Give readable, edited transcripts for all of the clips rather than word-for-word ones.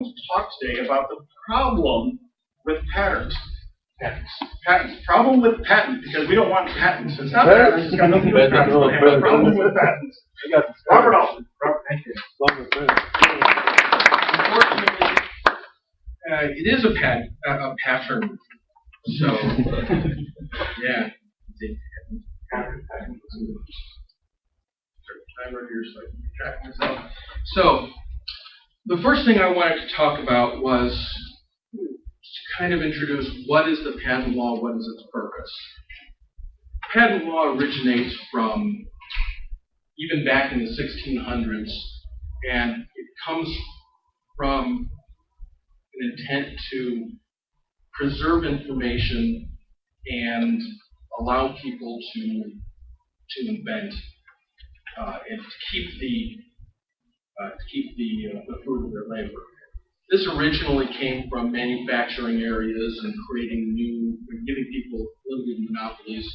talk today about the problem with patterns. Patents. Problem with patents, because we don't want patents. It's not patents, it's got nothing to do with patents, but we have a problem with patents. Robert Altman. Robert, thank you. Unfortunately, it is a pattern. So, yeah. Pattern. Timer here so I can track myself. So, the first thing I wanted to talk about was to kind of introduce what is the patent law, what is its purpose. Patent law originates from even back in the 1600s, and it comes from an intent to preserve information and allow people to invent and to keep the fruit of their labor. This originally came from manufacturing areas and giving people limited monopolies,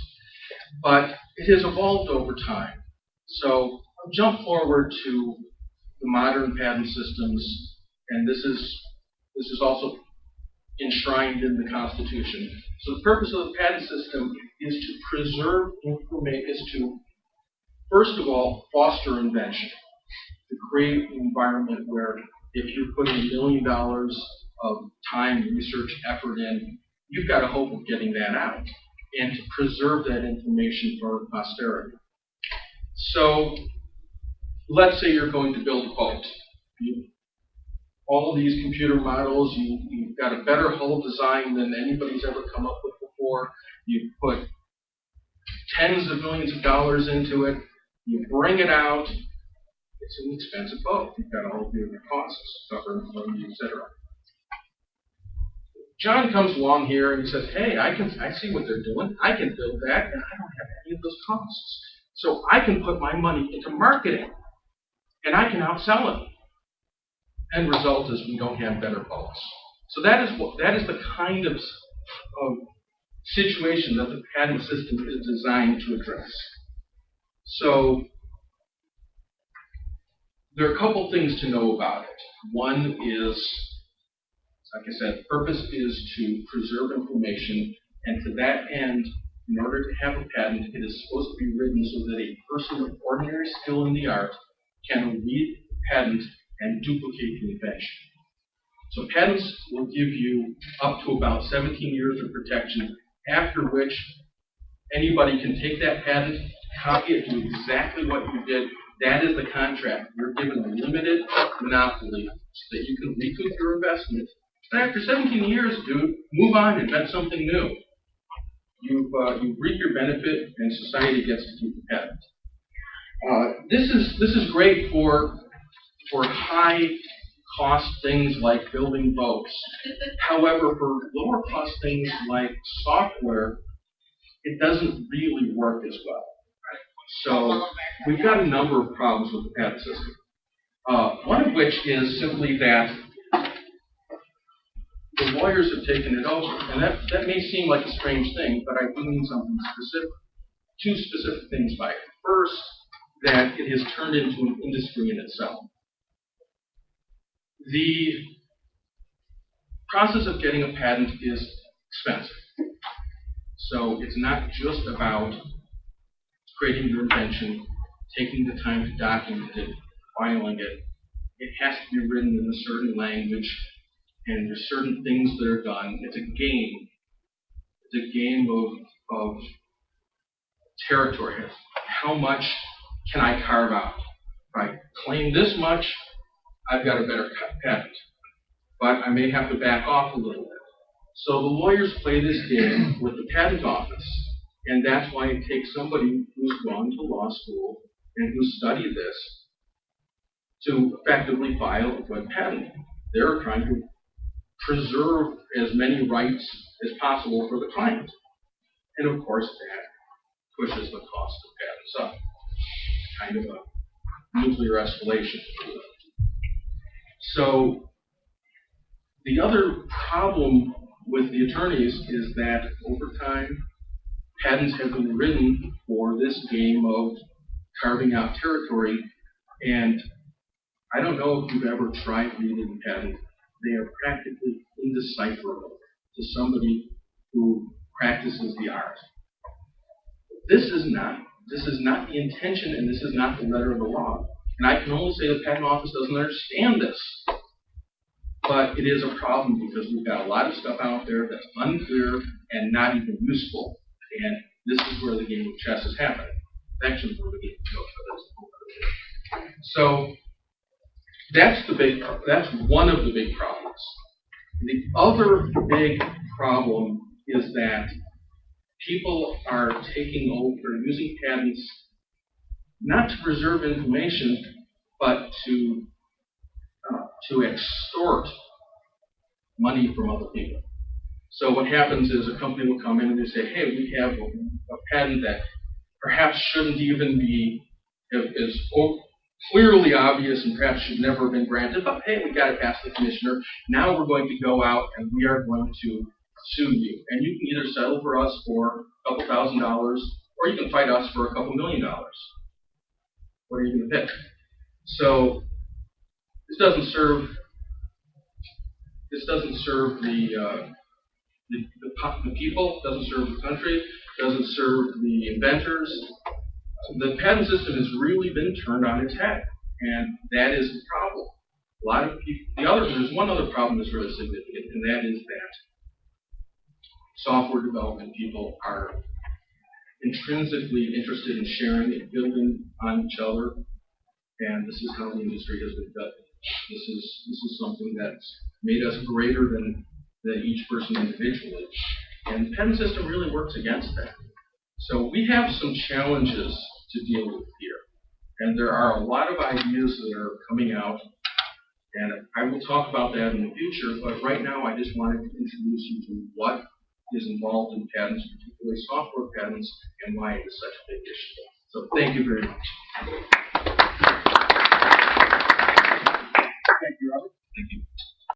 but it has evolved over time. So I'll jump forward to the modern patent systems, and this is also enshrined in the Constitution. So the purpose of the patent system is to preserve information, is to, first of all, foster invention, to create an environment where if you're putting $1 million of time, research, effort in, you've got a hope of getting that out and to preserve that information for posterity. So let's say you're going to build a boat. All of these computer models, you've got a better hull design than anybody's ever come up with before. You put tens of millions of dollars into it. You bring it out. It's an expensive boat. You've got all of your costs covered, etc. John comes along here and he says, "Hey, I see what they're doing. I can build that, and I don't have any of those costs. So I can put my money into marketing, and I can outsell it." End result is we don't have better boats. So that is the kind of situation that the patent system is designed to address. So there are a couple things to know about it. One is, like I said, the purpose is to preserve information, and to that end, in order to have a patent, it is supposed to be written so that a person of ordinary skill in the art can read the patent and duplicate the invention. So patents will give you up to about 17 years of protection, after which anybody can take that patent, copy it, do exactly what you did. That is the contract. You're given a limited monopoly so that you can recoup your investment. And after 17 years, dude, move on, invent something new. You reap your benefit, and society gets to keep the patent. This is great for high cost things like building boats. However, for lower cost things like software, it doesn't really work as well. So we've got a number of problems with the patent system. One of which is simply that the lawyers have taken it over. And that may seem like a strange thing, but I do mean something specific. Two specific things by it. First, that it has turned into an industry in itself. The process of getting a patent is expensive. So it's not just about creating your invention, taking the time to document it, filing it. It has to be written in a certain language, and there's certain things that are done. It's a game. It's a game of territory. How much can I carve out? If I claim this much, I've got a better patent. But I may have to back off a little bit. So the lawyers play this game with the patent office, and that's why it takes somebody who's gone to law school and who's studied this to effectively file a good patent. They're trying to preserve as many rights as possible for the client. And of course, that pushes the cost of patents up. Kind of a nuclear escalation. So the other problem with the attorneys is that over time, patents have been written for this game of carving out territory. And I don't know if you've ever tried reading a patent they are practically indecipherable to somebody who practices the art. This is not the intention, and this is not the letter of the law. And I can only say the Patent Office doesn't understand this. But it is a problem because we've got a lot of stuff out there that's unclear and not even useful. And this is where the game of chess is happening. It's actually where the game of chess is. So that's one of the big problems. The other big problem is that people are using patents not to preserve information, but to extort money from other people. So what happens is a company will come in and they say, hey, we have a patent that perhaps shouldn't even be as clearly obvious and perhaps should never have been granted, but hey, we got it past the commissioner. Now we're going to go out and we are going to sue you. And you can either settle for us for a couple $1,000 or you can fight us for a couple $1 million. What are you going to pick? So this doesn't serve the people, doesn't serve the country, doesn't serve the inventors. The patent system has really been turned on its head, and that is the problem. A lot of people. There's one other problem that's really significant, and that is that software development people are intrinsically interested in sharing and building on each other, and this is how the industry has been built. This is something that's made us greater than each person individually. And the patent system really works against that. So we have some challenges to deal with here. And there are a lot of ideas that are coming out. And I will talk about that in the future. But right now, I just wanted to introduce you to what is involved in patents, particularly software patents, and why it is such a big issue. So thank you very much. Thank you, Robert. Thank you.